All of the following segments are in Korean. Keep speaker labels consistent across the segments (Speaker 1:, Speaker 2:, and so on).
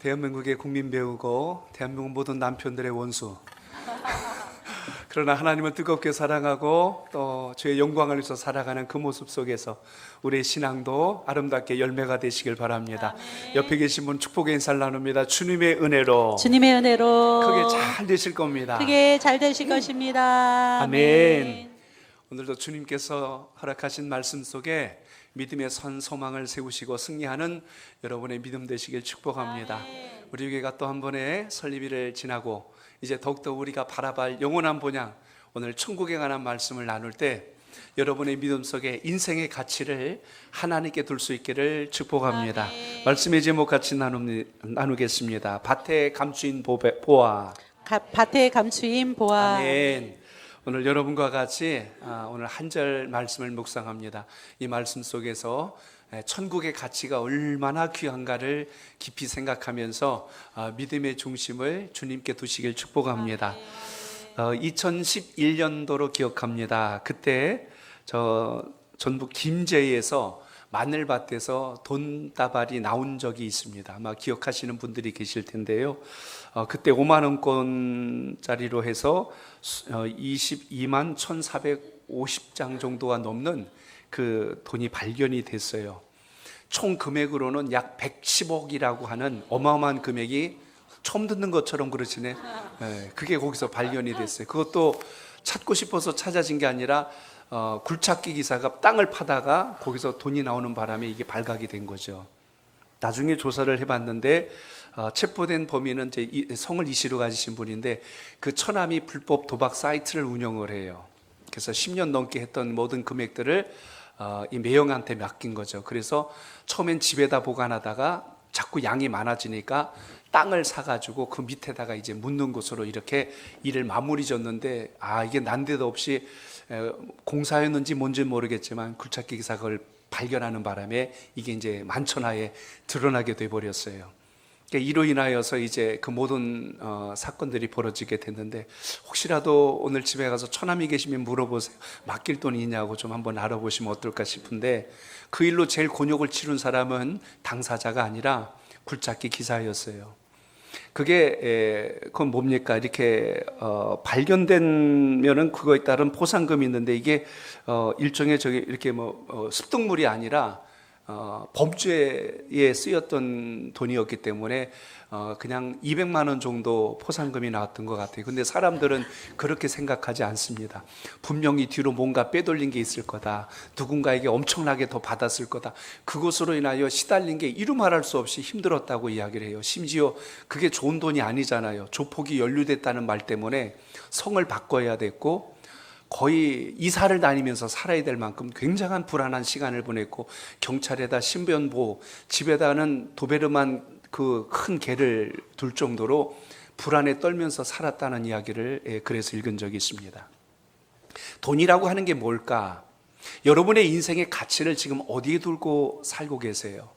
Speaker 1: 대한민국의 국민 배우고 대한민국 모든 남편들의 원수. 그러나 하나님을 뜨겁게 사랑하고 또 주의 영광을 위해서 살아가는 그 모습 속에서 우리의 신앙도 아름답게 열매가 되시길 바랍니다.
Speaker 2: 아멘.
Speaker 1: 옆에 계신 분 축복의 인사를 나눕니다. 주님의 은혜로
Speaker 2: 주님의
Speaker 1: 크게 잘 되실 겁니다.
Speaker 2: 크게 잘 되실 것입니다.
Speaker 1: 아멘. 오늘도 주님께서 허락하신 말씀 속에 믿음의 선 소망을 세우시고 승리하는 여러분의 믿음 되시길 축복합니다.
Speaker 2: 아멘.
Speaker 1: 우리 교회가 또 한 번의 설립일을 지나고 이제 더욱더 우리가 바라볼 영원한 본향, 오늘 천국에 관한 말씀을 나눌 때 여러분의 믿음 속에 인생의 가치를 하나님께 둘 수 있기를 축복합니다.
Speaker 2: 아멘.
Speaker 1: 말씀의 제목 같이 나누겠습니다. 밭에 감추인 보아.
Speaker 2: 밭에 감추인 보아.
Speaker 1: 아멘. 오늘 여러분과 같이 오늘 한 절 말씀을 묵상합니다. 이 말씀 속에서 천국의 가치가 얼마나 귀한가를 깊이 생각하면서 믿음의 중심을 주님께 두시길 축복합니다. 2011년도로 기억합니다. 그때 저 전북 김제에서 마늘밭에서 돈다발이 나온 적이 있습니다. 아마 기억하시는 분들이 계실 텐데요. 그때 5만 원권짜리로 해서 22만 1,450장 정도가 넘는 그 돈이 발견이 됐어요. 총 금액으로는 약 110억이라고 하는 어마어마한 금액이 처음 듣는 것처럼 그러시네. 그게 거기서 발견이 됐어요. 그것도 찾고 싶어서 찾아진 게 아니라 굴착기 기사가 땅을 파다가 거기서 돈이 나오는 바람에 이게 발각이 된 거죠. 나중에 조사를 해봤는데 체포된 범인은 이제 성을 이시로 가지신 분인데 그 처남이 불법 도박 사이트를 운영을 해요. 그래서 10년 넘게 했던 모든 금액들을 이 매형한테 맡긴 거죠. 그래서 처음엔 집에다 보관하다가 자꾸 양이 많아지니까 땅을 사가지고 그 밑에다가 이제 묻는 곳으로 이렇게 일을 마무리 졌는데 이게 난데도 없이 공사였는지 뭔지 모르겠지만 굴착기 기사가 그걸 발견하는 바람에 이게 이제 만천하에 드러나게 돼 버렸어요. 그러니까 이로 인하여서 이제 그 모든 사건들이 벌어지게 됐는데 혹시라도 오늘 집에 가서 처남이 계시면 물어보세요. 맡길 돈이 있냐고 좀 한번 알아보시면 어떨까 싶은데 그 일로 제일 곤욕을 치른 사람은 당사자가 아니라 굴착기 기사였어요. 그건 뭡니까? 이렇게 발견되면은 그거에 따른 보상금이 있는데 이게 일종의 이렇게 습득물이 아니라 범죄에 쓰였던 돈이었기 때문에 그냥 200만 원 정도 포상금이 나왔던 것 같아요. 근데 사람들은 그렇게 생각하지 않습니다. 분명히 뒤로 뭔가 빼돌린 게 있을 거다. 누군가에게 엄청나게 더 받았을 거다. 그것으로 인하여 시달린 게 이루 말할 수 없이 힘들었다고 이야기를 해요. 심지어 그게 좋은 돈이 아니잖아요. 조폭이 연루됐다는 말 때문에 성을 바꿔야 됐고 거의 이사를 다니면서 살아야 될 만큼 굉장한 불안한 시간을 보냈고 경찰에다 신변보호, 집에다는 도베르만 그 큰 개를 둘 정도로 불안에 떨면서 살았다는 이야기를 그래서 읽은 적이 있습니다. 돈이라고 하는 게 뭘까? 여러분의 인생의 가치를 지금 어디에 두고 살고 계세요?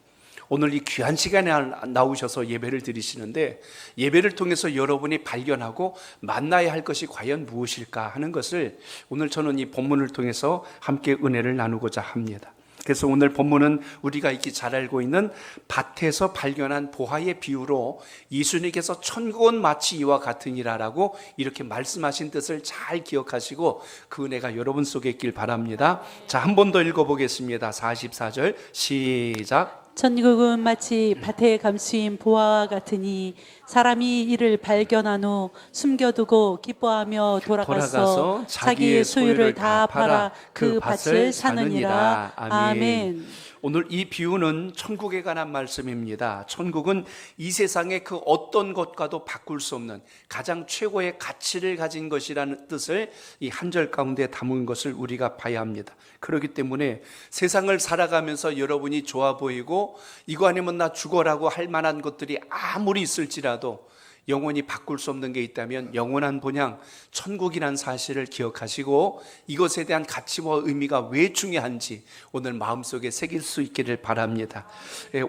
Speaker 1: 오늘 이 귀한 시간에 나오셔서 예배를 드리시는데 예배를 통해서 여러분이 발견하고 만나야 할 것이 과연 무엇일까 하는 것을 오늘 저는 이 본문을 통해서 함께 은혜를 나누고자 합니다. 그래서 오늘 본문은 우리가 익히 잘 알고 있는 밭에서 발견한 보화의 비유로 예수님께서 천국은 마치 이와 같으니라라고 이렇게 말씀하신 뜻을 잘 기억하시고 그 은혜가 여러분 속에 있길 바랍니다. 자, 한 번 더 읽어보겠습니다. 44절 시작.
Speaker 2: 천국은 마치 밭에 감추인 보아와 같으니 사람이 이를 발견한 후 숨겨두고 기뻐하며 돌아가서 자기의 소유를 다 팔아 그 밭을 사느니라. 아멘.
Speaker 1: 오늘 이 비유는 천국에 관한 말씀입니다. 천국은 이 세상의 그 어떤 것과도 바꿀 수 없는 가장 최고의 가치를 가진 것이라는 뜻을 이 한 절 가운데 담은 것을 우리가 봐야 합니다. 그렇기 때문에 세상을 살아가면서 여러분이 좋아 보이고 이거 아니면 나 죽어라고 할 만한 것들이 아무리 있을지라도 영원히 바꿀 수 없는 게 있다면 영원한 본향 천국이란 사실을 기억하시고 이것에 대한 가치와 의미가 왜 중요한지 오늘 마음속에 새길 수 있기를 바랍니다.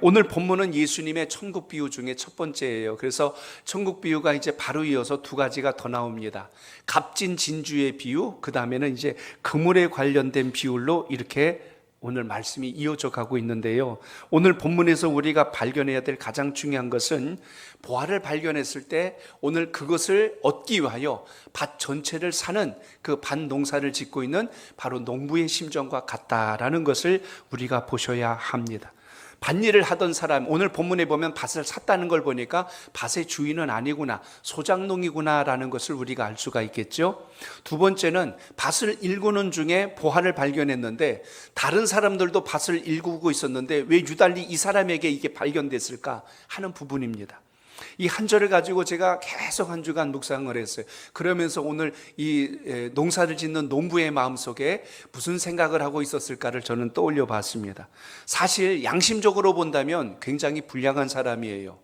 Speaker 1: 오늘 본문은 예수님의 천국 비유 중에 첫 번째예요. 그래서 천국 비유가 이제 바로 이어서 두 가지가 더 나옵니다. 값진 진주의 비유, 그 다음에는 이제 그물에 관련된 비율로 이렇게 오늘 말씀이 이어져 가고 있는데요. 오늘 본문에서 우리가 발견해야 될 가장 중요한 것은 보화를 발견했을 때 오늘 그것을 얻기 위하여 밭 전체를 사는 그 밭 농사를 짓고 있는 바로 농부의 심정과 같다라는 것을 우리가 보셔야 합니다. 밭일을 하던 사람, 오늘 본문에 보면 밭을 샀다는 걸 보니까 밭의 주인은 아니구나, 소작농이구나라는 것을 우리가 알 수가 있겠죠. 두 번째는 밭을 일구는 중에 보화를 발견했는데 다른 사람들도 밭을 일구고 있었는데 왜 유달리 이 사람에게 이게 발견됐을까 하는 부분입니다. 이 한 절을 가지고 제가 계속 한 주간 묵상을 했어요. 그러면서 오늘 이 농사를 짓는 농부의 마음속에 무슨 생각을 하고 있었을까를 저는 떠올려 봤습니다. 사실 양심적으로 본다면 굉장히 불량한 사람이에요.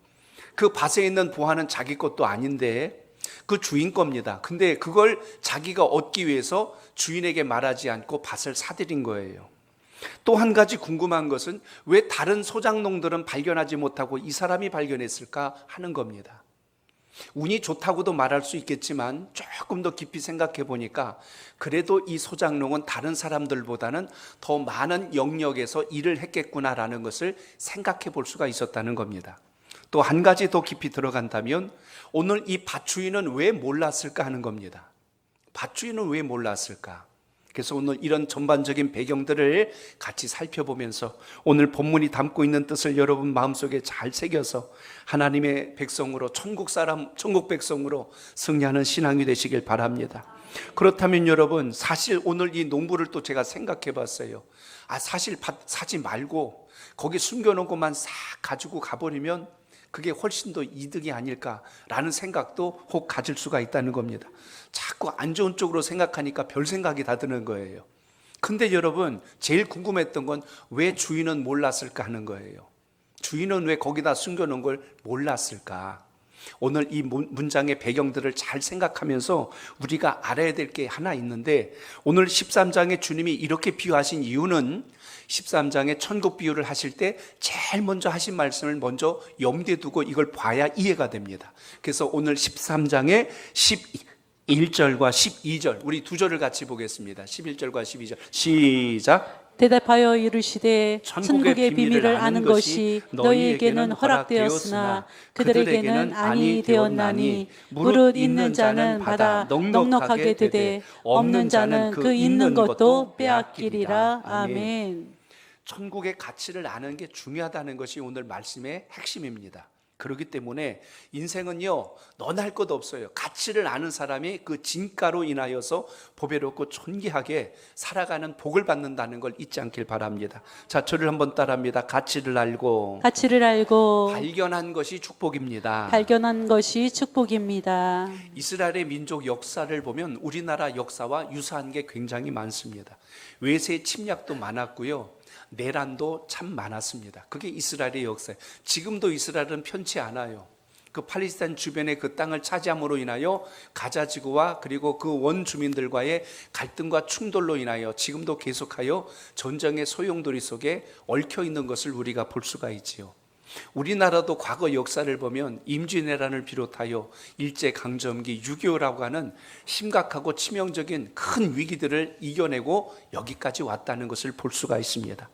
Speaker 1: 그 밭에 있는 보화는 자기 것도 아닌데 그 주인 겁니다. 근데 그걸 자기가 얻기 위해서 주인에게 말하지 않고 밭을 사들인 거예요. 또 한 가지 궁금한 것은 왜 다른 소작농들은 발견하지 못하고 이 사람이 발견했을까 하는 겁니다. 운이 좋다고도 말할 수 있겠지만 조금 더 깊이 생각해 보니까 그래도 이 소작농은 다른 사람들보다는 더 많은 영역에서 일을 했겠구나라는 것을 생각해 볼 수가 있었다는 겁니다. 또 한 가지 더 깊이 들어간다면 오늘 이 밭주인은 왜 몰랐을까 하는 겁니다. 밭주인은 왜 몰랐을까? 그래서 오늘 이런 전반적인 배경들을 같이 살펴보면서 오늘 본문이 담고 있는 뜻을 여러분 마음속에 잘 새겨서 하나님의 백성으로 천국 백성으로 승리하는 신앙이 되시길 바랍니다. 그렇다면 여러분, 사실 오늘 이 농부를 또 제가 생각해 봤어요. 사실 밭 사지 말고 거기 숨겨놓고만 싹 가지고 가버리면 그게 훨씬 더 이득이 아닐까라는 생각도 혹 가질 수가 있다는 겁니다. 자꾸 안 좋은 쪽으로 생각하니까 별 생각이 다 드는 거예요. 근데 여러분, 제일 궁금했던 건 왜 주인은 몰랐을까 하는 거예요. 주인은 왜 거기다 숨겨놓은 걸 몰랐을까? 오늘 이 문장의 배경들을 잘 생각하면서 우리가 알아야 될 게 하나 있는데, 오늘 13장에 주님이 이렇게 비유하신 이유는 13장에 천국 비유를 하실 때 제일 먼저 하신 말씀을 먼저 염두에 두고 이걸 봐야 이해가 됩니다. 그래서 오늘 13장에 11절과 12절, 우리 두 절을 같이 보겠습니다. 11절과 12절 시작.
Speaker 2: 대답하여 이르시되
Speaker 1: 천국의
Speaker 2: 천국의 비밀을 아는 것이 너희에게는 허락되었으나 그들에게는 아니 되었나니 무릇 있는 자는 받아 넉넉하게 되되 없는 자는 그 있는 것도 빼앗기리라. 아멘.
Speaker 1: 천국의 가치를 아는 게 중요하다는 것이 오늘 말씀의 핵심입니다. 그렇기 때문에 인생은요, 너나 할 것 없어요. 가치를 아는 사람이 그 진가로 인하여서 보배롭고 존귀하게 살아가는 복을 받는다는 걸 잊지 않길 바랍니다. 자, 저를 한번 따라합니다. 가치를 알고 발견한 것이 축복입니다.
Speaker 2: 발견한 것이 축복입니다.
Speaker 1: 이스라엘의 민족 역사를 보면 우리나라 역사와 유사한 게 굉장히 많습니다. 외세 침략도 많았고요, 내란도 참 많았습니다. 그게 이스라엘의 역사예요. 지금도 이스라엘은 편치 않아요. 그 팔레스타인 주변의 그 땅을 차지함으로 인하여 가자 지구와 그리고 그 원주민들과의 갈등과 충돌로 인하여 지금도 계속하여 전쟁의 소용돌이 속에 얽혀 있는 것을 우리가 볼 수가 있지요. 우리나라도 과거 역사를 보면 임진왜란을 비롯하여 일제강점기, 6.25라고 하는 심각하고 치명적인 큰 위기들을 이겨내고 여기까지 왔다는 것을 볼 수가 있습니다.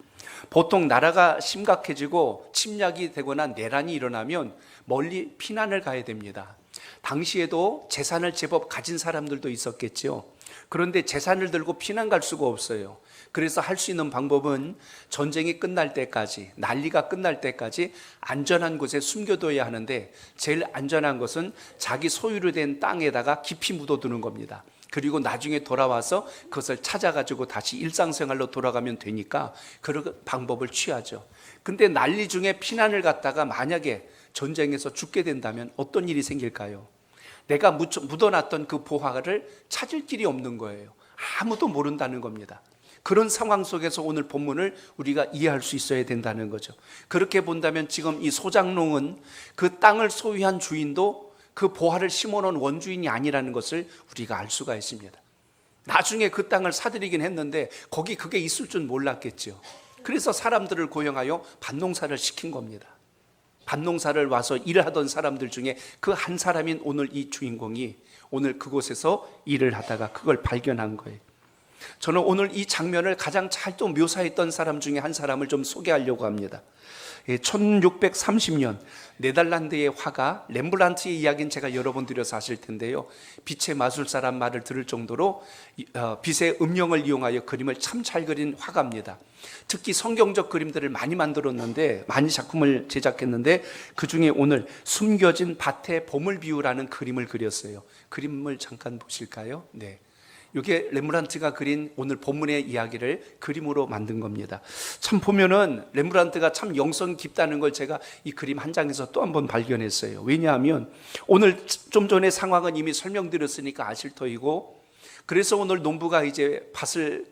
Speaker 1: 보통 나라가 심각해지고 침략이 되거나 내란이 일어나면 멀리 피난을 가야 됩니다. 당시에도 재산을 제법 가진 사람들도 있었겠죠. 그런데 재산을 들고 피난 갈 수가 없어요. 그래서 할 수 있는 방법은 전쟁이 끝날 때까지, 난리가 끝날 때까지 안전한 곳에 숨겨둬야 하는데 제일 안전한 것은 자기 소유로 된 땅에다가 깊이 묻어두는 겁니다. 그리고 나중에 돌아와서 그것을 찾아가지고 다시 일상생활로 돌아가면 되니까 그런 방법을 취하죠. 근데 난리 중에 피난을 갔다가 만약에 전쟁에서 죽게 된다면 어떤 일이 생길까요? 내가 묻어놨던 그 보화를 찾을 길이 없는 거예요. 아무도 모른다는 겁니다. 그런 상황 속에서 오늘 본문을 우리가 이해할 수 있어야 된다는 거죠. 그렇게 본다면 지금 이 소작농은 그 땅을 소유한 주인도 그 보화를 심어놓은 원주인이 아니라는 것을 우리가 알 수가 있습니다. 나중에 그 땅을 사들이긴 했는데 거기 그게 있을 줄 몰랐겠죠. 그래서 사람들을 고용하여 밭농사를 시킨 겁니다. 밭농사를 와서 일을 하던 사람들 중에 그 한 사람인 오늘 이 주인공이 오늘 그곳에서 일을 하다가 그걸 발견한 거예요. 저는 오늘 이 장면을 가장 잘 또 묘사했던 사람 중에 한 사람을 좀 소개하려고 합니다. 1630년 네덜란드의 화가 렘브란트의 이야기는 제가 여러 번 드려서 아실 텐데요, 빛의 마술사란 말을 들을 정도로 빛의 음영을 이용하여 그림을 참 잘 그린 화가입니다. 특히 성경적 그림들을 많이 만들었는데, 많이 작품을 제작했는데, 그 중에 오늘 숨겨진 밭의 봄을 비유라는 그림을 그렸어요. 그림을 잠깐 보실까요? 네. 이게 렘브란트가 그린 오늘 본문의 이야기를 그림으로 만든 겁니다. 참 보면은 렘브란트가 참 영성 깊다는 걸 제가 이 그림 한 장에서 또 한 번 발견했어요. 왜냐하면 오늘 좀 전에 상황은 이미 설명드렸으니까 아실 터이고, 그래서 오늘 농부가 이제 밭을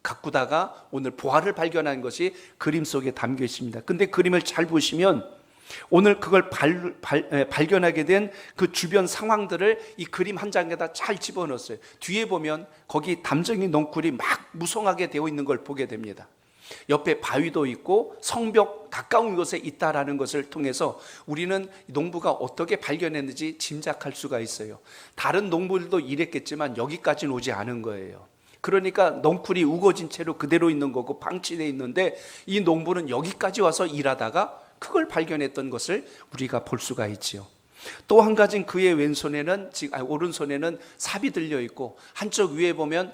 Speaker 1: 가꾸다가 오늘 보화를 발견한 것이 그림 속에 담겨 있습니다. 근데 그림을 잘 보시면 오늘 그걸 발견하게 된 그 주변 상황들을 이 그림 한 장에다 잘 집어넣었어요. 뒤에 보면 거기 담쟁이 넝쿨이 막 무성하게 되어 있는 걸 보게 됩니다. 옆에 바위도 있고 성벽 가까운 곳에 있다라는 것을 통해서 우리는 농부가 어떻게 발견했는지 짐작할 수가 있어요. 다른 농부들도 이랬겠지만 여기까지는 오지 않은 거예요. 그러니까 넝쿨이 우거진 채로 그대로 있는 거고 방치되어 있는데, 이 농부는 여기까지 와서 일하다가 그걸 발견했던 것을 우리가 볼 수가 있지요. 또 한 가지는 그의 오른손에는 삽이 들려 있고, 한쪽 위에 보면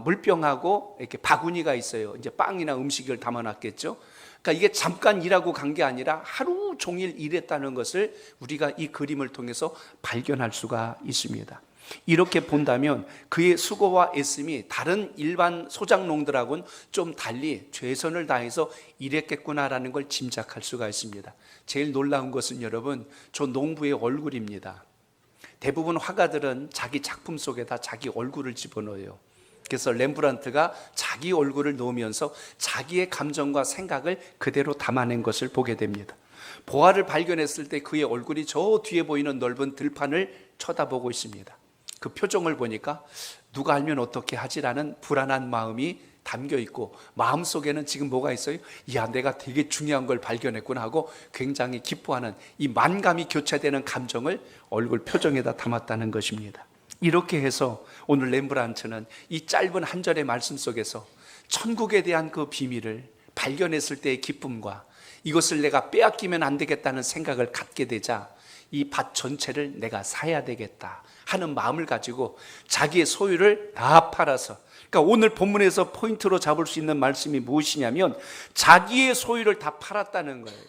Speaker 1: 물병하고 이렇게 바구니가 있어요. 이제 빵이나 음식을 담아놨겠죠. 그러니까 이게 잠깐 일하고 간 게 아니라 하루 종일 일했다는 것을 우리가 이 그림을 통해서 발견할 수가 있습니다. 이렇게 본다면 그의 수고와 애씀이 다른 일반 소작농들하고는 좀 달리 최선을 다해서 일했겠구나라는 걸 짐작할 수가 있습니다. 제일 놀라운 것은 여러분, 저 농부의 얼굴입니다. 대부분 화가들은 자기 작품 속에다 자기 얼굴을 집어넣어요. 그래서 렘브란트가 자기 얼굴을 넣으면서 자기의 감정과 생각을 그대로 담아낸 것을 보게 됩니다. 보화를 발견했을 때 그의 얼굴이 저 뒤에 보이는 넓은 들판을 쳐다보고 있습니다. 그 표정을 보니까 누가 알면 어떻게 하지라는 불안한 마음이 담겨 있고, 마음속에는 지금 뭐가 있어요? 야, 내가 되게 중요한 걸 발견했구나 하고 굉장히 기뻐하는 이 만감이 교차되는 감정을 얼굴 표정에다 담았다는 것입니다. 이렇게 해서 오늘 렘브란트는 이 짧은 한 절의 말씀 속에서 천국에 대한 그 비밀을 발견했을 때의 기쁨과 이것을 내가 빼앗기면 안 되겠다는 생각을 갖게 되자 이 밭 전체를 내가 사야 되겠다 하는 마음을 가지고 자기의 소유를 다 팔아서, 그러니까 오늘 본문에서 포인트로 잡을 수 있는 말씀이 무엇이냐면 자기의 소유를 다 팔았다는 거예요.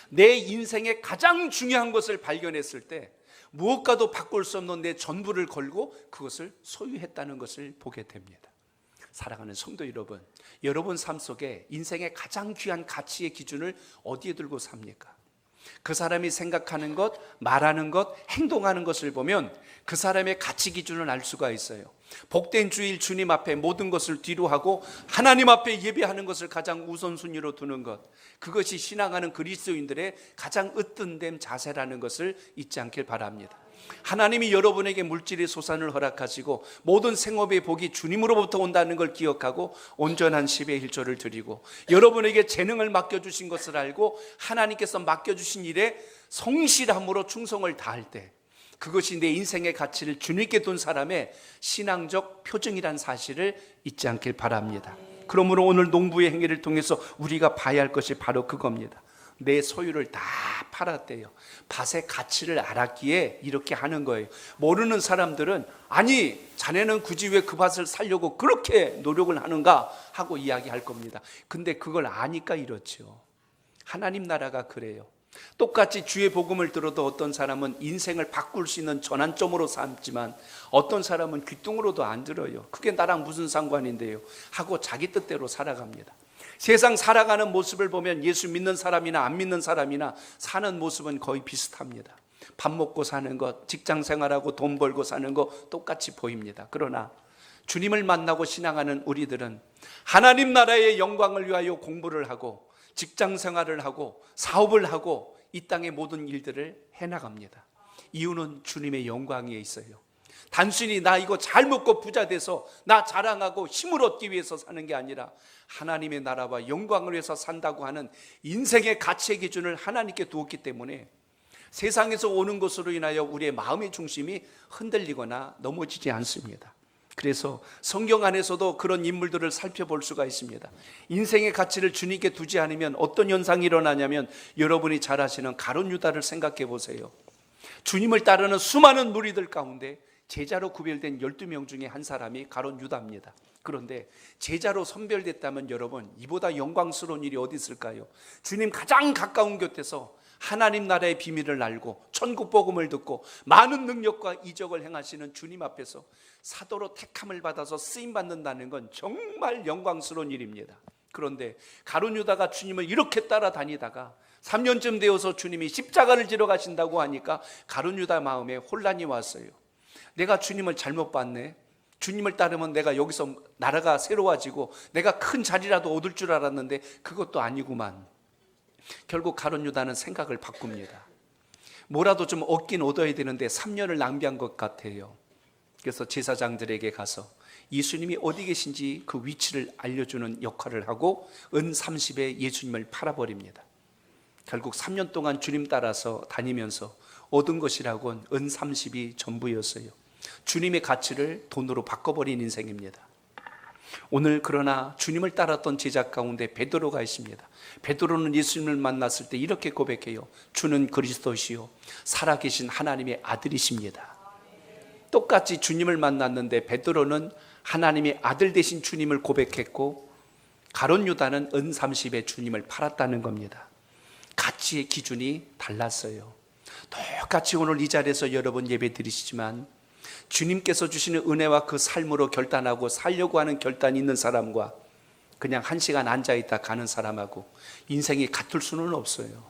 Speaker 1: 내 인생의 가장 중요한 것을 발견했을 때 무엇과도 바꿀 수 없는 내 전부를 걸고 그것을 소유했다는 것을 보게 됩니다. 사랑하는 성도 여러분, 여러분 삶 속에 인생의 가장 귀한 가치의 기준을 어디에 들고 삽니까? 그 사람이 생각하는 것, 말하는 것, 행동하는 것을 보면 그 사람의 가치 기준을 알 수가 있어요. 복된 주일 주님 앞에 모든 것을 뒤로 하고 하나님 앞에 예배하는 것을 가장 우선순위로 두는 것, 그것이 신앙하는 그리스도인들의 가장 으뜸된 자세라는 것을 잊지 않길 바랍니다. 하나님이 여러분에게 물질의 소산을 허락하시고 모든 생업의 복이 주님으로부터 온다는 걸 기억하고 온전한 10의 1조를 드리고 여러분에게 재능을 맡겨주신 것을 알고 하나님께서 맡겨주신 일에 성실함으로 충성을 다할 때, 그것이 내 인생의 가치를 주님께 둔 사람의 신앙적 표징이란 사실을 잊지 않길 바랍니다. 그러므로 오늘 농부의 행위를 통해서 우리가 봐야 할 것이 바로 그겁니다. 내 소유를 다 팔았대요. 밭의 가치를 알았기에 이렇게 하는 거예요. 모르는 사람들은 아니 자네는 굳이 왜 그 밭을 살려고 그렇게 노력을 하는가 하고 이야기할 겁니다. 근데 그걸 아니까 이렇죠. 하나님 나라가 그래요. 똑같이 주의 복음을 들어도 어떤 사람은 인생을 바꿀 수 있는 전환점으로 삼지만 어떤 사람은 귀뚱으로도 안 들어요. 그게 나랑 무슨 상관인데요 하고 자기 뜻대로 살아갑니다. 세상 살아가는 모습을 보면 예수 믿는 사람이나 안 믿는 사람이나 사는 모습은 거의 비슷합니다. 밥 먹고 사는 것, 직장 생활하고 돈 벌고 사는 것 똑같이 보입니다. 그러나 주님을 만나고 신앙하는 우리들은 하나님 나라의 영광을 위하여 공부를 하고 직장 생활을 하고 사업을 하고 이 땅의 모든 일들을 해나갑니다. 이유는 주님의 영광에 있어요. 단순히 나 이거 잘 먹고 부자 돼서 나 자랑하고 힘을 얻기 위해서 사는 게 아니라 하나님의 나라와 영광을 위해서 산다고 하는 인생의 가치의 기준을 하나님께 두었기 때문에 세상에서 오는 것으로 인하여 우리의 마음의 중심이 흔들리거나 넘어지지 않습니다. 그래서 성경 안에서도 그런 인물들을 살펴볼 수가 있습니다. 인생의 가치를 주님께 두지 않으면 어떤 현상이 일어나냐면, 여러분이 잘 아시는 가룟 유다를 생각해 보세요. 주님을 따르는 수많은 무리들 가운데 제자로 구별된 12명 중에 한 사람이 가룟 유다입니다. 그런데 제자로 선별됐다면 여러분, 이보다 영광스러운 일이 어디 있을까요? 주님 가장 가까운 곁에서 하나님 나라의 비밀을 알고 천국 복음을 듣고 많은 능력과 이적을 행하시는 주님 앞에서 사도로 택함을 받아서 쓰임 받는다는 건 정말 영광스러운 일입니다. 그런데 가룟 유다가 주님을 이렇게 따라다니다가 3년쯤 되어서 주님이 십자가를 지러 가신다고 하니까 가룟 유다 마음에 혼란이 왔어요. 내가 주님을 잘못 봤네. 주님을 따르면 내가 여기서 나라가 새로워지고 내가 큰 자리라도 얻을 줄 알았는데 그것도 아니구만. 결국 가룟 유다는 생각을 바꿉니다. 뭐라도 좀 얻긴 얻어야 되는데 3년을 낭비한 것 같아요. 그래서 제사장들에게 가서 예수님이 어디 계신지 그 위치를 알려주는 역할을 하고 은 30에 예수님을 팔아버립니다. 결국 3년 동안 주님 따라서 다니면서 얻은 것이라곤 은 30이 전부였어요. 주님의 가치를 돈으로 바꿔버린 인생입니다. 오늘 그러나 주님을 따랐던 제자 가운데 베드로가 있습니다. 베드로는 예수님을 만났을 때 이렇게 고백해요. 주는 그리스도시요 살아계신 하나님의 아들이십니다. 똑같이 주님을 만났는데 베드로는 하나님의 아들 되신 주님을 고백했고, 가룟 유다는 은 30에 주님을 팔았다는 겁니다. 가치의 기준이 달랐어요. 똑같이 오늘 이 자리에서 여러분 예배 드리시지만 주님께서 주시는 은혜와 그 삶으로 결단하고 살려고 하는 결단이 있는 사람과 그냥 한 시간 앉아있다 가는 사람하고 인생이 같을 수는 없어요.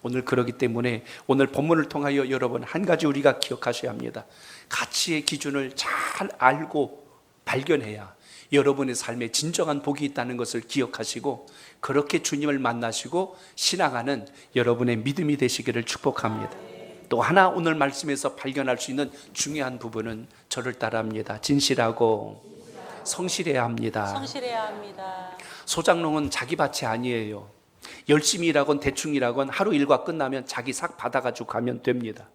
Speaker 1: 오늘 그러기 때문에 오늘 본문을 통하여 여러분 한 가지 우리가 기억하셔야 합니다. 가치의 기준을 잘 알고 발견해야 여러분의 삶에 진정한 복이 있다는 것을 기억하시고 그렇게 주님을 만나시고 신앙하는 여러분의 믿음이 되시기를 축복합니다. 또 하나 오늘 말씀에서 발견할 수 있는 중요한 부분은 저를 따라합니다. 진실하고 성실해야 합니다.
Speaker 2: 성실해야 합니다.
Speaker 1: 소장농은 자기 밭이 아니에요. 열심히 일하건 대충 일하건 하루 일과 끝나면 자기 삭 받아가지고 가면 됩니다.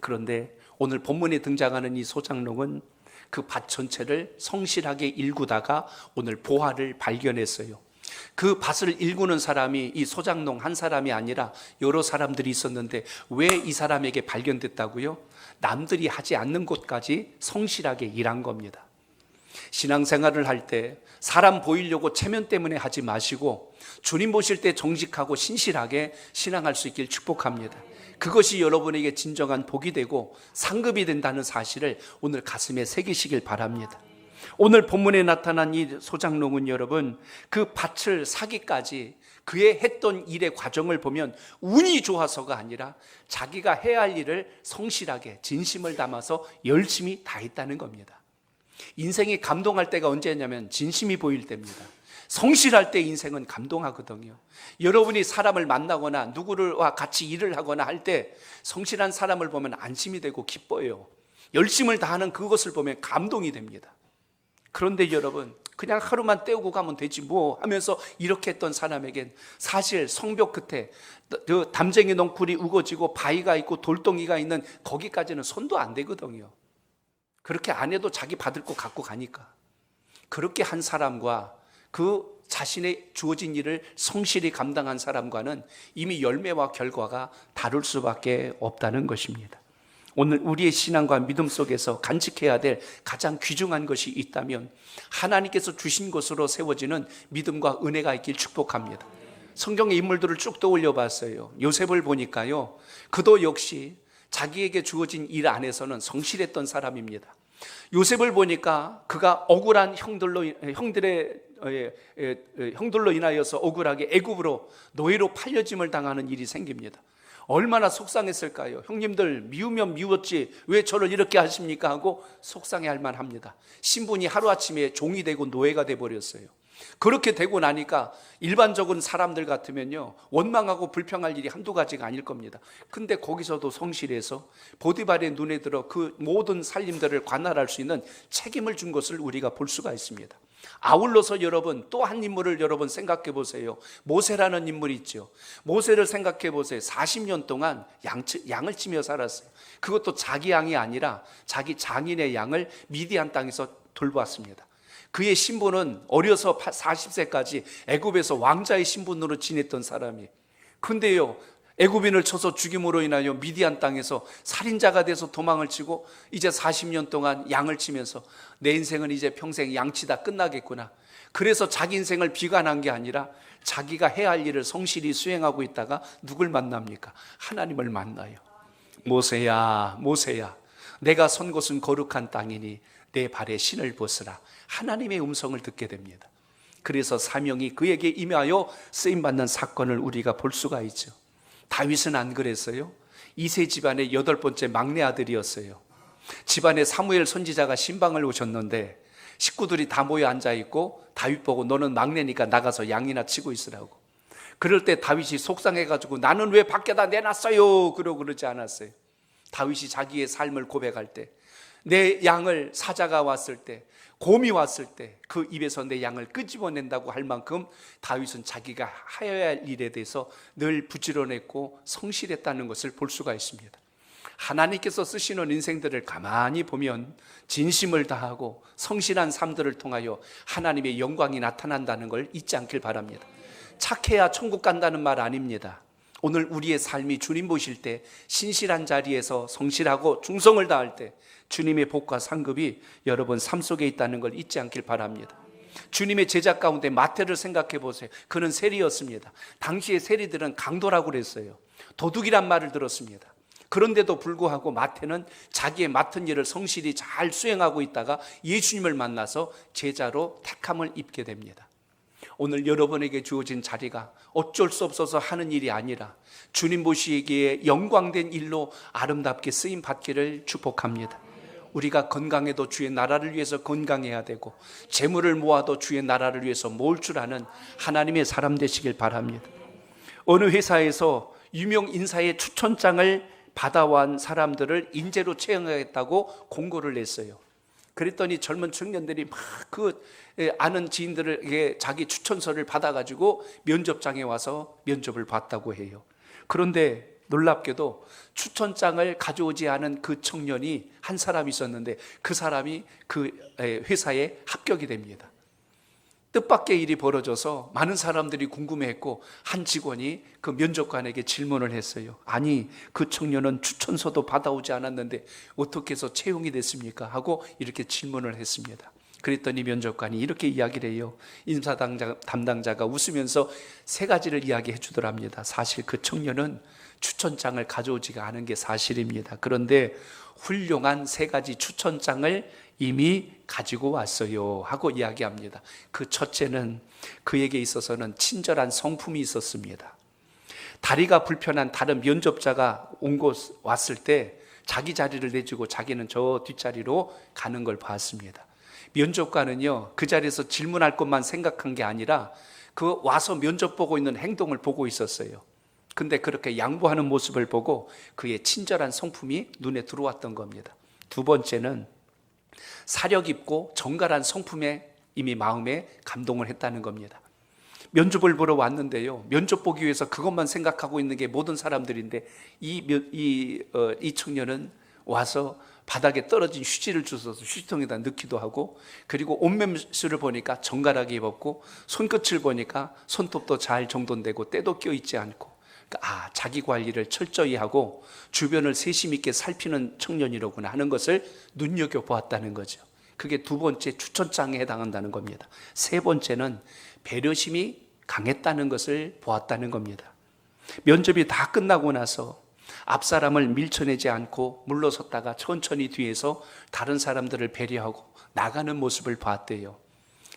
Speaker 1: 그런데 오늘 본문에 등장하는 이 소장농은 그 밭 전체를 성실하게 일구다가 오늘 보화를 발견했어요. 그 밭을 일구는 사람이 이 소장농 한 사람이 아니라 여러 사람들이 있었는데 왜 이 사람에게 발견됐다고요? 남들이 하지 않는 곳까지 성실하게 일한 겁니다. 신앙생활을 할 때 사람 보이려고 체면 때문에 하지 마시고 주님 보실 때 정직하고 신실하게 신앙할 수 있길 축복합니다. 그것이 여러분에게 진정한 복이 되고 상급이 된다는 사실을 오늘 가슴에 새기시길 바랍니다. 오늘 본문에 나타난 이 소장농은 여러분 그 밭을 사기까지 그의 했던 일의 과정을 보면 운이 좋아서가 아니라 자기가 해야 할 일을 성실하게 진심을 담아서 열심히 다했다는 겁니다. 인생이 감동할 때가 언제냐면 진심이 보일 때입니다. 성실할 때 인생은 감동하거든요. 여러분이 사람을 만나거나 누구와 같이 일을 하거나 할 때 성실한 사람을 보면 안심이 되고 기뻐요. 열심을 다하는 그것을 보면 감동이 됩니다. 그런데 여러분 그냥 하루만 때우고 가면 되지 뭐 하면서 이렇게 했던 사람에겐 사실 성벽 끝에 그 담쟁이 넝쿨이 우거지고 바위가 있고 돌덩이가 있는 거기까지는 손도 안 대거든요. 그렇게 안 해도 자기 받을 거 갖고 가니까. 그렇게 한 사람과 그 자신의 주어진 일을 성실히 감당한 사람과는 이미 열매와 결과가 다를 수밖에 없다는 것입니다. 오늘 우리의 신앙과 믿음 속에서 간직해야 될 가장 귀중한 것이 있다면 하나님께서 주신 것으로 세워지는 믿음과 은혜가 있길 축복합니다. 성경의 인물들을 쭉 떠올려 봤어요. 요셉을 보니까요, 그도 역시 자기에게 주어진 일 안에서는 성실했던 사람입니다. 요셉을 보니까 그가 억울한 형들로 인하여서 억울하게 애굽으로 노예로 팔려짐을 당하는 일이 생깁니다. 얼마나 속상했을까요? 형님들 미우면 미웠지 왜 저를 이렇게 하십니까? 하고 속상해할 만합니다. 신분이 하루아침에 종이 되고 노예가 돼버렸어요. 그렇게 되고 나니까 일반적인 사람들 같으면요 원망하고 불평할 일이 한두 가지가 아닐 겁니다. 근데 거기서도 성실해서 보디발의 눈에 들어 그 모든 살림들을 관할할 수 있는 책임을 준 것을 우리가 볼 수가 있습니다. 아울러서 여러분 또 한 인물을 여러분 생각해 보세요. 모세라는 인물이 있죠. 모세를 생각해 보세요. 40년 동안 양을 치며 살았어요. 그것도 자기 양이 아니라 자기 장인의 양을 미디안 땅에서 돌보았습니다. 그의 신분은 어려서 40세까지 애굽에서 왕자의 신분으로 지냈던 사람이, 근데요 애굽인을 쳐서 죽임으로 인하여 미디안 땅에서 살인자가 돼서 도망을 치고 이제 40년 동안 양을 치면서 내 인생은 이제 평생 양치다 끝나겠구나. 그래서 자기 인생을 비관한 게 아니라 자기가 해야 할 일을 성실히 수행하고 있다가 누굴 만납니까? 하나님을 만나요. 모세야 모세야, 내가 선 곳은 거룩한 땅이니 내 발에 신을 벗으라. 하나님의 음성을 듣게 됩니다. 그래서 사명이 그에게 임하여 쓰임받는 사건을 우리가 볼 수가 있죠. 다윗은 안 그랬어요? 이세 집안의 8번째 막내 아들이었어요. 집안에 사무엘 선지자가 신방을 오셨는데 식구들이 다 모여 앉아있고 다윗 보고 너는 막내니까 나가서 양이나 치고 있으라고. 그럴 때 다윗이 속상해가지고 나는 왜 밖에다 내놨어요? 그러고 그러지 않았어요. 다윗이 자기의 삶을 고백할 때, 내 양을 사자가 왔을 때, 곰이 왔을 때 그 입에서 내 양을 끄집어낸다고 할 만큼 다윗은 자기가 하여야 할 일에 대해서 늘 부지런했고 성실했다는 것을 볼 수가 있습니다. 하나님께서 쓰시는 인생들을 가만히 보면 진심을 다하고 성실한 삶들을 통하여 하나님의 영광이 나타난다는 걸 잊지 않길 바랍니다. 착해야 천국 간다는 말 아닙니다. 오늘 우리의 삶이 주님 보실 때 신실한 자리에서 성실하고 충성을 다할 때 주님의 복과 상급이 여러분 삶 속에 있다는 걸 잊지 않길 바랍니다. 주님의 제자 가운데 마태를 생각해 보세요. 그는 세리였습니다. 당시의 세리들은 강도라고 그랬어요. 도둑이란 말을 들었습니다. 그런데도 불구하고 마태는 자기의 맡은 일을 성실히 잘 수행하고 있다가 예수님을 만나서 제자로 택함을 입게 됩니다. 오늘 여러분에게 주어진 자리가 어쩔 수 없어서 하는 일이 아니라 주님 보시기에 영광된 일로 아름답게 쓰임 받기를 축복합니다. 우리가 건강해도 주의 나라를 위해서 건강해야 되고 재물을 모아도 주의 나라를 위해서 모을 줄 아는 하나님의 사람 되시길 바랍니다. 어느 회사에서 유명 인사의 추천장을 받아온 사람들을 인재로 채용하겠다고 공고를 냈어요. 그랬더니 젊은 청년들이 막 그 아는 지인들에게 자기 추천서를 받아가지고 면접장에 와서 면접을 봤다고 해요. 그런데 놀랍게도 추천장을 가져오지 않은 그 청년이 한 사람 있었는데 그 사람이 그 회사에 합격이 됩니다. 뜻밖의 일이 벌어져서 많은 사람들이 궁금해했고 한 직원이 그 면접관에게 질문을 했어요. 아니, 그 청년은 추천서도 받아오지 않았는데 어떻게 해서 채용이 됐습니까? 하고 이렇게 질문을 했습니다. 그랬더니 면접관이 이렇게 이야기를 해요. 인사 담당자가 웃으면서 3가지를 이야기해 주더랍니다. 사실 그 청년은 추천장을 가져오지가 않은 게 사실입니다. 그런데 훌륭한 3가지 추천장을 이미 가지고 왔어요 하고 이야기합니다. 그 첫째는 그에게 있어서는 친절한 성품이 있었습니다. 다리가 불편한 다른 면접자가 왔을 때 자기 자리를 내주고 자기는 저 뒷자리로 가는 걸 봤습니다. 면접관은요, 그 자리에서 질문할 것만 생각한 게 아니라 그 와서 면접 보고 있는 행동을 보고 있었어요. 근데 그렇게 양보하는 모습을 보고 그의 친절한 성품이 눈에 들어왔던 겁니다. 2번째는 사려 깊고 정갈한 성품에 이미 마음에 감동을 했다는 겁니다. 면접을 보러 왔는데요, 면접 보기 위해서 그것만 생각하고 있는 게 모든 사람들인데 이 청년은 와서 바닥에 떨어진 휴지를 주워서 휴지통에다 넣기도 하고, 그리고 옷매수를 보니까 정갈하게 입었고 손끝을 보니까 손톱도 잘 정돈되고 때도 껴있지 않고, 그러니까 자기 관리를 철저히 하고 주변을 세심 있게 살피는 청년이로구나 하는 것을 눈여겨보았다는 거죠. 그게 2번째 추천장에 해당한다는 겁니다. 3번째는 배려심이 강했다는 것을 보았다는 겁니다. 면접이 다 끝나고 나서 앞사람을 밀쳐내지 않고 물러섰다가 천천히 뒤에서 다른 사람들을 배려하고 나가는 모습을 봤대요.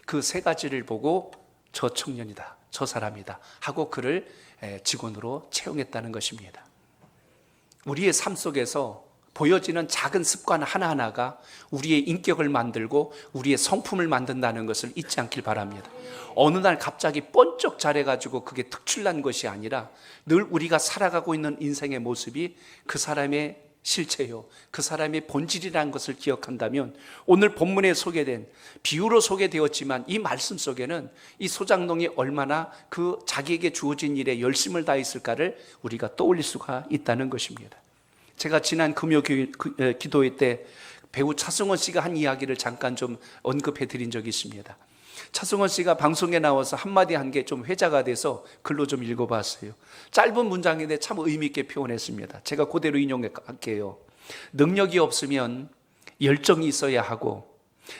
Speaker 1: 그 3가지를 보고 저 청년이다, 저 사람이다 하고 그를 직원으로 채용했다는 것입니다. 우리의 삶 속에서 보여지는 작은 습관 하나하나가 우리의 인격을 만들고 우리의 성품을 만든다는 것을 잊지 않길 바랍니다. 어느 날 갑자기 번쩍 잘해가지고 그게 특출난 것이 아니라 늘 우리가 살아가고 있는 인생의 모습이 그 사람의 실체요, 그 사람의 본질이라는 것을 기억한다면 오늘 본문에 소개된 비유로 소개되었지만 이 말씀 속에는 이 소장농이 얼마나 그 자기에게 주어진 일에 열심을 다했을까를 우리가 떠올릴 수가 있다는 것입니다. 제가 지난 금요 기도회 때 배우 차승원 씨가 한 이야기를 잠깐 좀 언급해 드린 적이 있습니다. 차승원 씨가 방송에 나와서 한마디 한 게 좀 회자가 돼서 글로 좀 읽어봤어요. 짧은 문장인데 참 의미 있게 표현했습니다. 제가 그대로 인용할게요. 능력이 없으면 열정이 있어야 하고,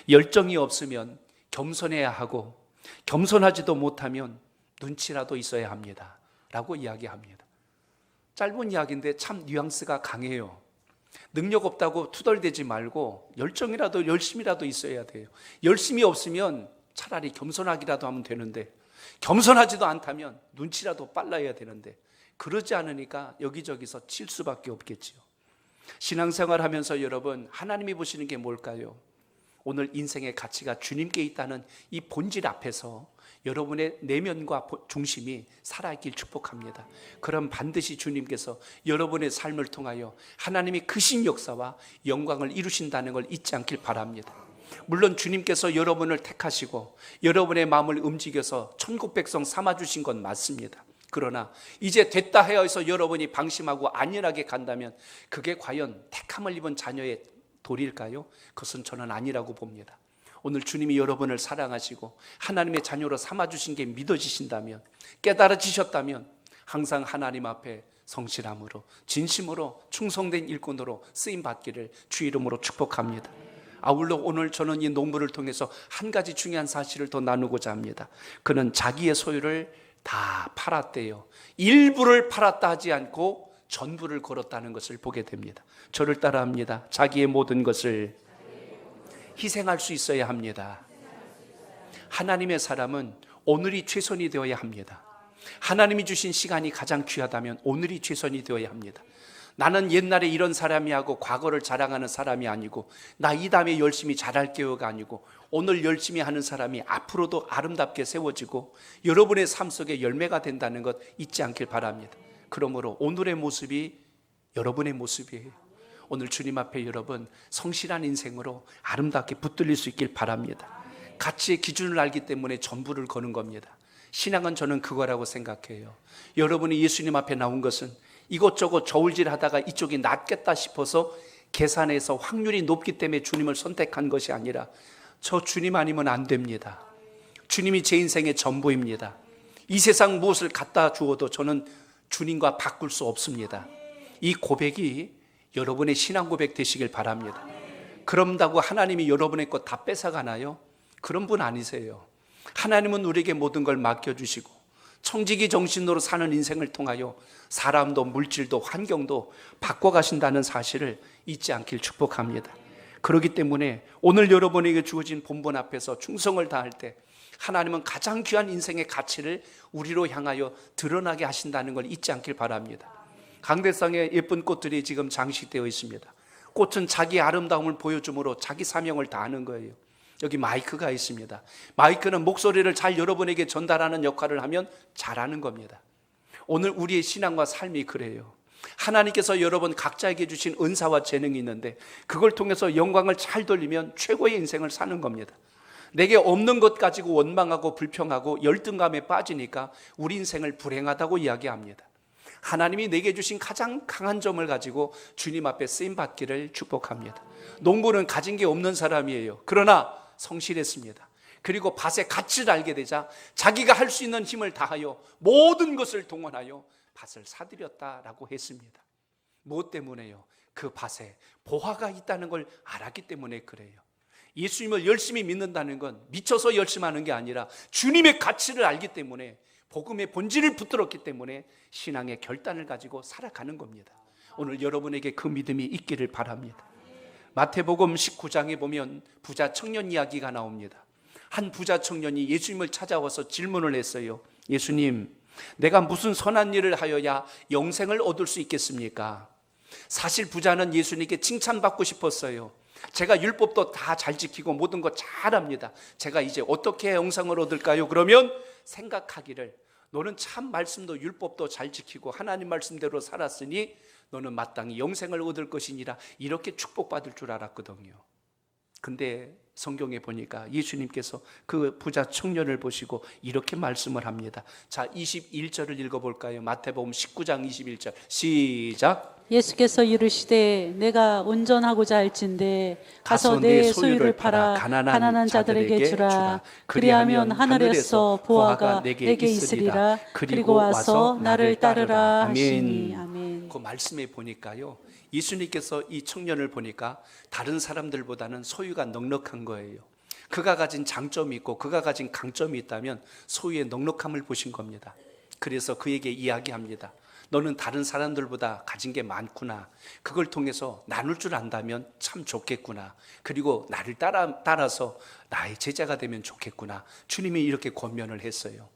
Speaker 1: 열정이 없으면 겸손해야 하고, 겸손하지도 못하면 눈치라도 있어야 합니다 라고 이야기합니다. 짧은 이야기인데 참 뉘앙스가 강해요. 능력 없다고 투덜대지 말고 열정이라도 열심이라도 있어야 돼요. 열심이 없으면 차라리 겸손하기라도 하면 되는데, 겸손하지도 않다면 눈치라도 빨라야 되는데, 그러지 않으니까 여기저기서 칠 수밖에 없겠지요. 신앙생활 하면서 여러분, 하나님이 보시는 게 뭘까요? 오늘 인생의 가치가 주님께 있다는 이 본질 앞에서 여러분의 내면과 중심이 살아있길 축복합니다. 그럼 반드시 주님께서 여러분의 삶을 통하여 하나님의 크신 역사와 영광을 이루신다는 걸 잊지 않길 바랍니다. 물론 주님께서 여러분을 택하시고 여러분의 마음을 움직여서 천국 백성 삼아주신 건 맞습니다. 그러나 이제 됐다 하여서 여러분이 방심하고 안일하게 간다면 그게 과연 택함을 입은 자녀의 도리일까요? 그것은 저는 아니라고 봅니다. 오늘 주님이 여러분을 사랑하시고 하나님의 자녀로 삼아주신 게 믿어지신다면, 깨달아지셨다면 항상 하나님 앞에 성실함으로 진심으로 충성된 일꾼으로 쓰임받기를 주 이름으로 축복합니다. 아울러 오늘 저는 이 농부를 통해서 한 가지 중요한 사실을 더 나누고자 합니다. 그는 자기의 소유를 다 팔았대요. 일부를 팔았다 하지 않고 전부를 걸었다는 것을 보게 됩니다. 저를 따라합니다. 자기의 모든 것을 희생할 수 있어야 합니다. 하나님의 사람은 오늘이 최선이 되어야 합니다. 하나님이 주신 시간이 가장 귀하다면 오늘이 최선이 되어야 합니다. 나는 옛날에 이런 사람이 하고 과거를 자랑하는 사람이 아니고 나 이 다음에 열심히 잘할게요가 아니고 오늘 열심히 하는 사람이 앞으로도 아름답게 세워지고 여러분의 삶 속에 열매가 된다는 것 잊지 않길 바랍니다. 그러므로 오늘의 모습이 여러분의 모습이에요. 오늘 주님 앞에 여러분 성실한 인생으로 아름답게 붙들릴 수 있길 바랍니다. 가치의 기준을 알기 때문에 전부를 거는 겁니다. 신앙은 저는 그거라고 생각해요. 여러분이 예수님 앞에 나온 것은 이것저것 저울질하다가 이쪽이 낫겠다 싶어서 계산해서 확률이 높기 때문에 주님을 선택한 것이 아니라 저 주님 아니면 안 됩니다. 주님이 제 인생의 전부입니다. 이 세상 무엇을 갖다 주어도 저는 주님과 바꿀 수 없습니다. 이 고백이 여러분의 신앙 고백 되시길 바랍니다. 그런다고 하나님이 여러분의 것 다 뺏어가나요? 그런 분 아니세요. 하나님은 우리에게 모든 걸 맡겨주시고 청지기 정신으로 사는 인생을 통하여 사람도 물질도 환경도 바꿔가신다는 사실을 잊지 않길 축복합니다. 그렇기 때문에 오늘 여러분에게 주어진 본분 앞에서 충성을 다할 때 하나님은 가장 귀한 인생의 가치를 우리로 향하여 드러나게 하신다는 걸 잊지 않길 바랍니다. 강대상에 예쁜 꽃들이 지금 장식되어 있습니다. 꽃은 자기 아름다움을 보여줌으로 자기 사명을 다하는 거예요. 여기 마이크가 있습니다. 마이크는 목소리를 잘 여러분에게 전달하는 역할을 하면 잘하는 겁니다. 오늘 우리의 신앙과 삶이 그래요. 하나님께서 여러분 각자에게 주신 은사와 재능이 있는데 그걸 통해서 영광을 잘 돌리면 최고의 인생을 사는 겁니다. 내게 없는 것 가지고 원망하고 불평하고 열등감에 빠지니까 우리 인생을 불행하다고 이야기합니다. 하나님이 내게 주신 가장 강한 점을 가지고 주님 앞에 쓰임받기를 축복합니다. 농부는 가진 게 없는 사람이에요. 그러나 성실했습니다. 그리고 밭의 가치를 알게 되자 자기가 할 수 있는 힘을 다하여 모든 것을 동원하여 밭을 사들였다라고 했습니다. 무엇 때문에요? 그 밭에 보화가 있다는 걸 알았기 때문에 그래요. 예수님을 열심히 믿는다는 건 미쳐서 열심히 하는 게 아니라 주님의 가치를 알기 때문에 복음의 본질을 붙들었기 때문에 신앙의 결단을 가지고 살아가는 겁니다. 오늘 여러분에게 그 믿음이 있기를 바랍니다. 마태복음 19장에 보면 부자 청년 이야기가 나옵니다. 한 부자 청년이 예수님을 찾아와서 질문을 했어요. 예수님, 내가 무슨 선한 일을 하여야 영생을 얻을 수 있겠습니까? 사실 부자는 예수님께 칭찬받고 싶었어요. 제가 율법도 다 잘 지키고 모든 거 잘합니다. 제가 이제 어떻게 해야 영생을 얻을까요? 그러면 생각하기를 너는 참 말씀도 율법도 잘 지키고 하나님 말씀대로 살았으니 너는 마땅히 영생을 얻을 것이니라 이렇게 축복받을 줄 알았거든요. 근데 성경에 보니까 예수님께서 그 부자 청년을 보시고 이렇게 말씀을 합니다. 자, 21절을 읽어볼까요? 마태복음 19장 21절 시작.
Speaker 2: 예수께서 이르시되 내가 온전하고자 할진대 가서 내 소유를 팔아 가난한 자들에게 주라. 그리하면 하늘에서 보화가 내게 있으리라. 그리고 와서 나를 따르라 하시니. 아멘.
Speaker 1: 그 말씀에 보니까요, 예수님께서 이 청년을 보니까 다른 사람들보다는 소유가 넉넉한 거예요. 그가 가진 장점이 있고 그가 가진 강점이 있다면 소유의 넉넉함을 보신 겁니다. 그래서 그에게 이야기합니다. 너는 다른 사람들보다 가진 게 많구나. 그걸 통해서 나눌 줄 안다면 참 좋겠구나. 그리고 나를 따라서 나의 제자가 되면 좋겠구나. 주님이 이렇게 권면을 했어요.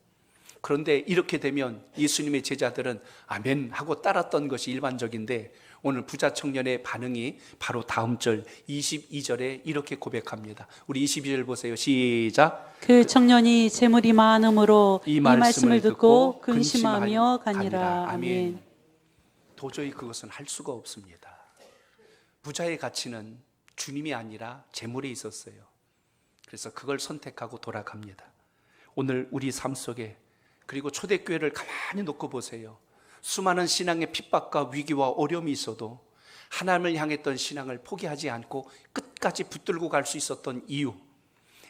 Speaker 1: 그런데 이렇게 되면 예수님의 제자들은 아멘 하고 따랐던 것이 일반적인데, 오늘 부자 청년의 반응이 바로 다음 절 22절에 이렇게 고백합니다. 우리 22절 보세요. 시작.
Speaker 2: 그 청년이 재물이 많음으로 이 말씀을 듣고 근심하며 가니라. 아멘.
Speaker 1: 도저히 그것은 할 수가 없습니다. 부자의 가치는 주님이 아니라 재물에 있었어요. 그래서 그걸 선택하고 돌아갑니다. 오늘 우리 삶 속에, 그리고 초대교회를 가만히 놓고 보세요. 수많은 신앙의 핍박과 위기와 어려움이 있어도 하나님을 향했던 신앙을 포기하지 않고 끝까지 붙들고 갈 수 있었던 이유,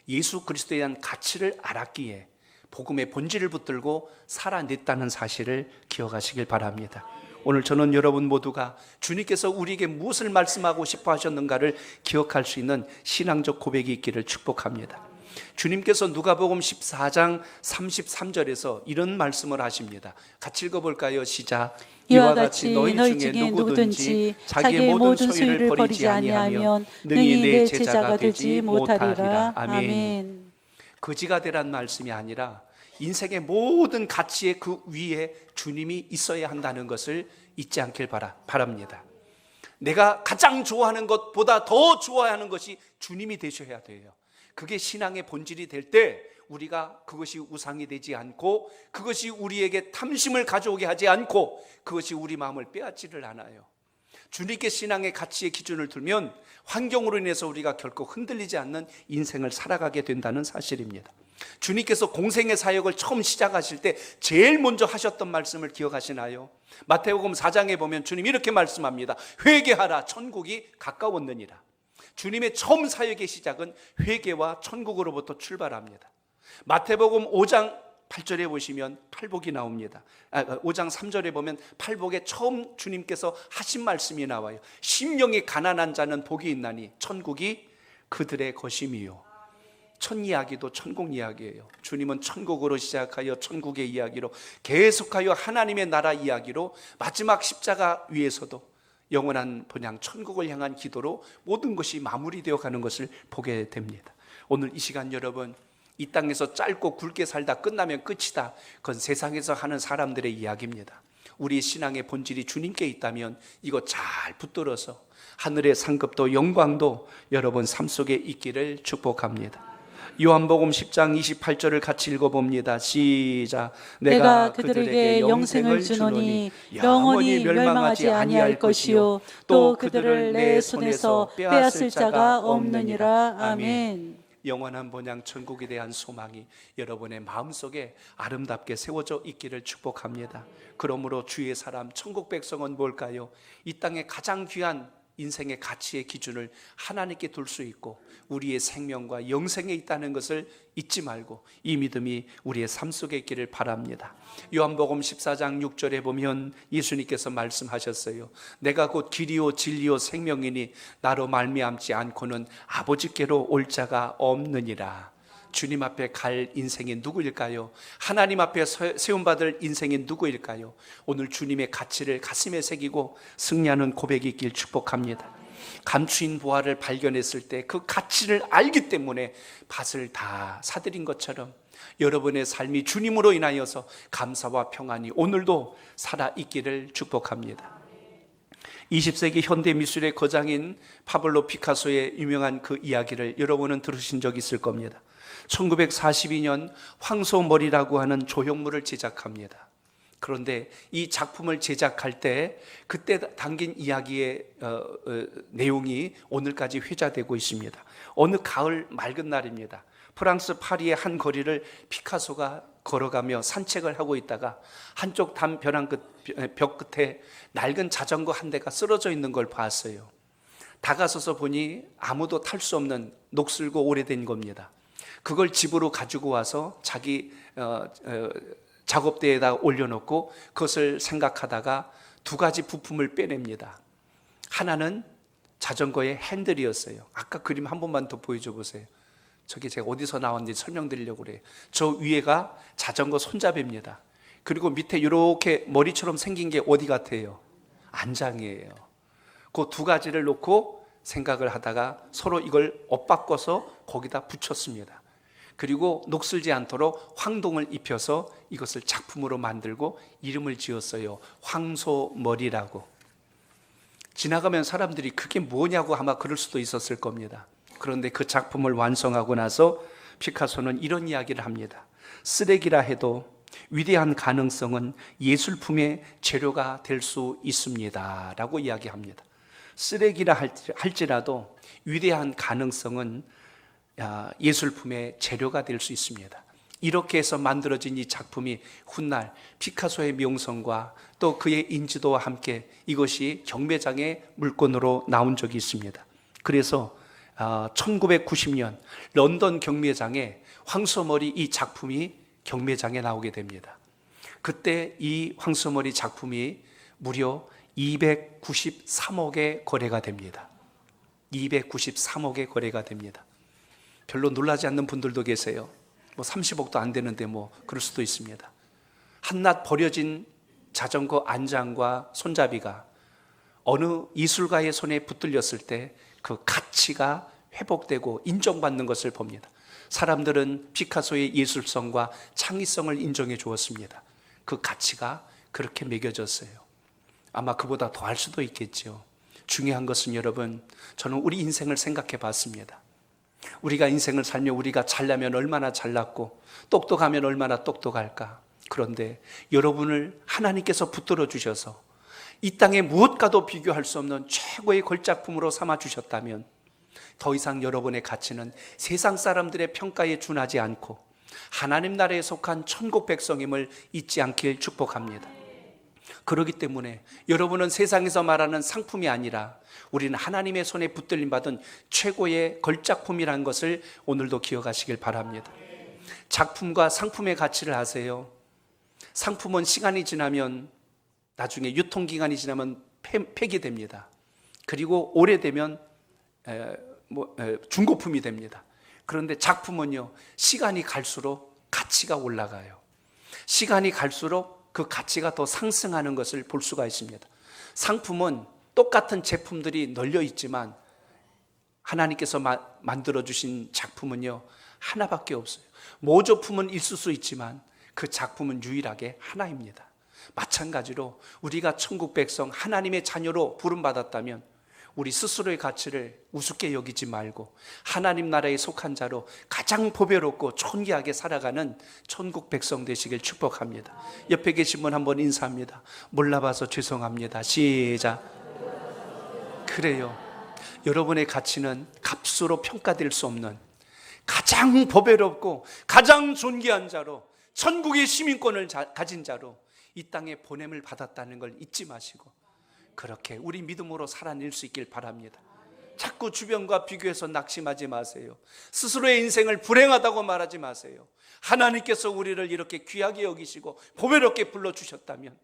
Speaker 1: 예수 그리스도에 대한 가치를 알았기에 복음의 본질을 붙들고 살아냈다는 사실을 기억하시길 바랍니다. 오늘 저는 여러분 모두가 주님께서 우리에게 무엇을 말씀하고 싶어 하셨는가를 기억할 수 있는 신앙적 고백이 있기를 축복합니다. 주님께서 누가복음 14장 33절에서 이런 말씀을 하십니다. 같이 읽어볼까요? 시작.
Speaker 2: 이와 같이 너희 중에 누구든지 자기의 모든 소유를 버리지 아니하면 능히 내 제자가 되지 못하리라. 아멘.
Speaker 1: 거지가 되란 말씀이 아니라 인생의 모든 가치의 그 위에 주님이 있어야 한다는 것을 잊지 않길 바랍니다. 내가 가장 좋아하는 것보다 더 좋아하는 것이 주님이 되셔야 돼요. 그게 신앙의 본질이 될 때 우리가 그것이 우상이 되지 않고, 그것이 우리에게 탐심을 가져오게 하지 않고, 그것이 우리 마음을 빼앗지를 않아요. 주님께 신앙의 가치의 기준을 두면 환경으로 인해서 우리가 결코 흔들리지 않는 인생을 살아가게 된다는 사실입니다. 주님께서 공생의 사역을 처음 시작하실 때 제일 먼저 하셨던 말씀을 기억하시나요? 마태복음 4장에 보면 주님 이렇게 말씀합니다. 회개하라, 천국이 가까웠느니라. 주님의 처음 사역의 시작은 회개와 천국으로부터 출발합니다. 마태복음 5장 8절에 보시면 팔복이 나옵니다. 5장 3절에 보면 팔복에 처음 주님께서 하신 말씀이 나와요. 심령이 가난한 자는 복이 있나니 천국이 그들의 것임이요. 첫 이야기도 천국 이야기예요. 주님은 천국으로 시작하여 천국의 이야기로 계속하여 하나님의 나라 이야기로 마지막 십자가 위에서도 영원한 본향 천국을 향한 기도로 모든 것이 마무리되어 가는 것을 보게 됩니다. 오늘 이 시간 여러분, 이 땅에서 짧고 굵게 살다 끝나면 끝이다. 그건 세상에서 하는 사람들의 이야기입니다. 우리 신앙의 본질이 주님께 있다면 이거 잘 붙들어서 하늘의 상급도 영광도 여러분 삶 속에 있기를 축복합니다. 요한복음 10장 28절을 같이 읽어봅니다. 시작.
Speaker 2: 내가 그들에게 영생을 주노니 영원히 멸망하지 아니할 것이요 또 그들을 내 손에서 빼앗을 자가 없느니라. 아멘.
Speaker 1: 영원한 본향 천국에 대한 소망이 여러분의 마음속에 아름답게 세워져 있기를 축복합니다. 그러므로 주의 사람 천국 백성은 뭘까요? 이 땅의 가장 귀한 인생의 가치의 기준을 하나님께 둘 수 있고 우리의 생명과 영생에 있다는 것을 잊지 말고 이 믿음이 우리의 삶 속에 있기를 바랍니다. 요한복음 14장 6절에 보면 예수님께서 말씀하셨어요. 내가 곧 길이요 진리요 생명이니 나로 말미암지 않고는 아버지께로 올 자가 없느니라. 주님 앞에 갈 인생이 누구일까요? 하나님 앞에 세움받을 인생이 누구일까요? 오늘 주님의 가치를 가슴에 새기고 승리하는 고백이 있길 축복합니다. 감추인 보화를 발견했을 때 그 가치를 알기 때문에 밭을 다 사들인 것처럼 여러분의 삶이 주님으로 인하여서 감사와 평안이 오늘도 살아있기를 축복합니다. 20세기 현대 미술의 거장인 파블로 피카소의 유명한 그 이야기를 여러분은 들으신 적 있을 겁니다. 1942년 황소머리라고 하는 조형물을 제작합니다. 그런데 이 작품을 제작할 때 그때 담긴 이야기의 내용이 오늘까지 회자되고 있습니다. 어느 가을 맑은 날입니다. 프랑스 파리의 한 거리를 피카소가 걸어가며 산책을 하고 있다가 한쪽 벽 끝에 낡은 자전거 한 대가 쓰러져 있는 걸 봤어요. 다가서서 보니 아무도 탈 수 없는 녹슬고 오래된 겁니다. 그걸 집으로 가지고 와서 자기 작업대에다 올려놓고 그것을 생각하다가 두 가지 부품을 빼냅니다. 하나는 자전거의 핸들이었어요. 아까 그림 한 번만 더 보여줘 보세요. 저게 제가 어디서 나왔는지 설명드리려고 그래요. 저 위에가 자전거 손잡이입니다. 그리고 밑에 이렇게 머리처럼 생긴 게 어디 같아요? 안장이에요. 그 두 가지를 놓고 생각을 하다가 서로 이걸 엇바꿔서 거기다 붙였습니다. 그리고 녹슬지 않도록 황동을 입혀서 이것을 작품으로 만들고 이름을 지었어요. 황소머리라고. 지나가면 사람들이 그게 뭐냐고 아마 그럴 수도 있었을 겁니다. 그런데 그 작품을 완성하고 나서 피카소는 이런 이야기를 합니다. 쓰레기라 해도 위대한 가능성은 예술품의 재료가 될 수 있습니다 라고 이야기합니다. 쓰레기라 할지라도 위대한 가능성은 예술품의 재료가 될 수 있습니다. 이렇게 해서 만들어진 이 작품이 훗날 피카소의 명성과 또 그의 인지도와 함께 이것이 경매장의 물건으로 나온 적이 있습니다. 그래서 1990년 런던 경매장에 황소머리 이 작품이 경매장에 나오게 됩니다. 그때 이 황소머리 작품이 무려 293억의 거래가 됩니다. 293억의 거래가 됩니다. 별로 놀라지 않는 분들도 계세요. 뭐 30억도 안 되는데 뭐 그럴 수도 있습니다. 한낱 버려진 자전거 안장과 손잡이가 어느 이술가의 손에 붙들렸을 때 그 가치가 회복되고 인정받는 것을 봅니다. 사람들은 피카소의 예술성과 창의성을 인정해 주었습니다. 그 가치가 그렇게 매겨졌어요. 아마 그보다 더 할 수도 있겠죠. 중요한 것은 여러분, 저는 우리 인생을 생각해 봤습니다. 우리가 인생을 살며 우리가 잘나면 얼마나 잘났고 똑똑하면 얼마나 똑똑할까. 그런데 여러분을 하나님께서 붙들어 주셔서 이 땅에 무엇과도 비교할 수 없는 최고의 걸작품으로 삼아 주셨다면 더 이상 여러분의 가치는 세상 사람들의 평가에 준하지 않고 하나님 나라에 속한 천국 백성임을 잊지 않길 축복합니다. 그렇기 때문에 여러분은 세상에서 말하는 상품이 아니라 우리는 하나님의 손에 붙들림 받은 최고의 걸작품이라는 것을 오늘도 기억하시길 바랍니다. 작품과 상품의 가치를 아세요? 상품은 시간이 지나면 나중에 유통기간이 지나면 폐기됩니다. 그리고 오래되면 중고품이 됩니다. 그런데 작품은요, 시간이 갈수록 가치가 올라가요. 시간이 갈수록 그 가치가 더 상승하는 것을 볼 수가 있습니다. 상품은 똑같은 제품들이 널려 있지만 하나님께서 만들어주신 작품은요, 하나밖에 없어요. 모조품은 있을 수 있지만 그 작품은 유일하게 하나입니다. 마찬가지로 우리가 천국 백성 하나님의 자녀로 부름받았다면 우리 스스로의 가치를 우습게 여기지 말고 하나님 나라에 속한 자로 가장 보배롭고 존귀하게 살아가는 천국 백성 되시길 축복합니다. 옆에 계신 분 한번 인사합니다. 몰라봐서 죄송합니다. 시작. 그래요. 여러분의 가치는 값으로 평가될 수 없는 가장 보배롭고 가장 존귀한 자로 천국의 시민권을 가진 자로 이 땅에 보냄을 받았다는 걸 잊지 마시고 그렇게 우리 믿음으로 살아낼 수 있길 바랍니다. 자꾸 주변과 비교해서 낙심하지 마세요. 스스로의 인생을 불행하다고 말하지 마세요. 하나님께서 우리를 이렇게 귀하게 여기시고 보배롭게 불러주셨다면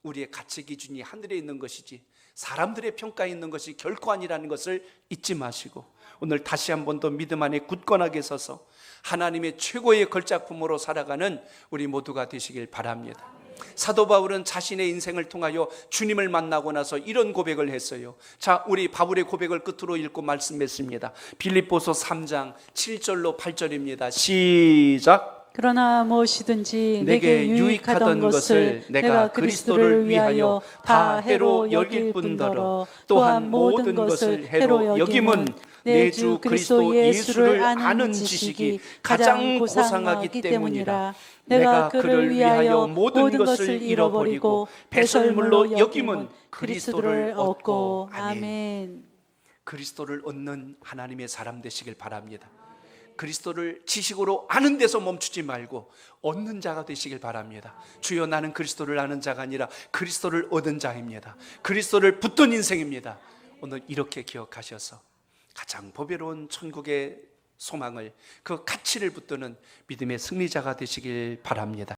Speaker 1: 우리의 가치 기준이 하늘에 있는 것이지 사람들의 평가에 있는 것이 결코 아니라는 것을 잊지 마시고 오늘 다시 한 번 더 믿음 안에 굳건하게 서서 하나님의 최고의 걸작품으로 살아가는 우리 모두가 되시길 바랍니다. 사도 바울은 자신의 인생을 통하여 주님을 만나고 나서 이런 고백을 했어요. 자, 우리 바울의 고백을 끝으로 읽고 말씀했습니다. 빌립보서 3장 7절로 8절입니다. 시작.
Speaker 2: 그러나 무엇이든지
Speaker 1: 내게
Speaker 2: 내게 유익하던 것을 내가 그리스도를 위하여 다 해로 여길 뿐더러 또한 모든 것을 해로 여김은 내 주 그리스도 예수를 아는 지식이 가장 고상하기 때문이라. 내가 그를 위하여 모든 것을 잃어버리고 배설물로 여김은 그리스도를 얻고. 아멘.
Speaker 1: 그리스도를 얻는 하나님의 사람 되시길 바랍니다. 그리스도를 지식으로 아는 데서 멈추지 말고 얻는 자가 되시길 바랍니다. 주여, 나는 그리스도를 아는 자가 아니라 그리스도를 얻은 자입니다. 그리스도를 붙든 인생입니다. 오늘 이렇게 기억하셔서 가장 보배로운 천국의 소망을, 그 가치를 붙드는 믿음의 승리자가 되시길 바랍니다.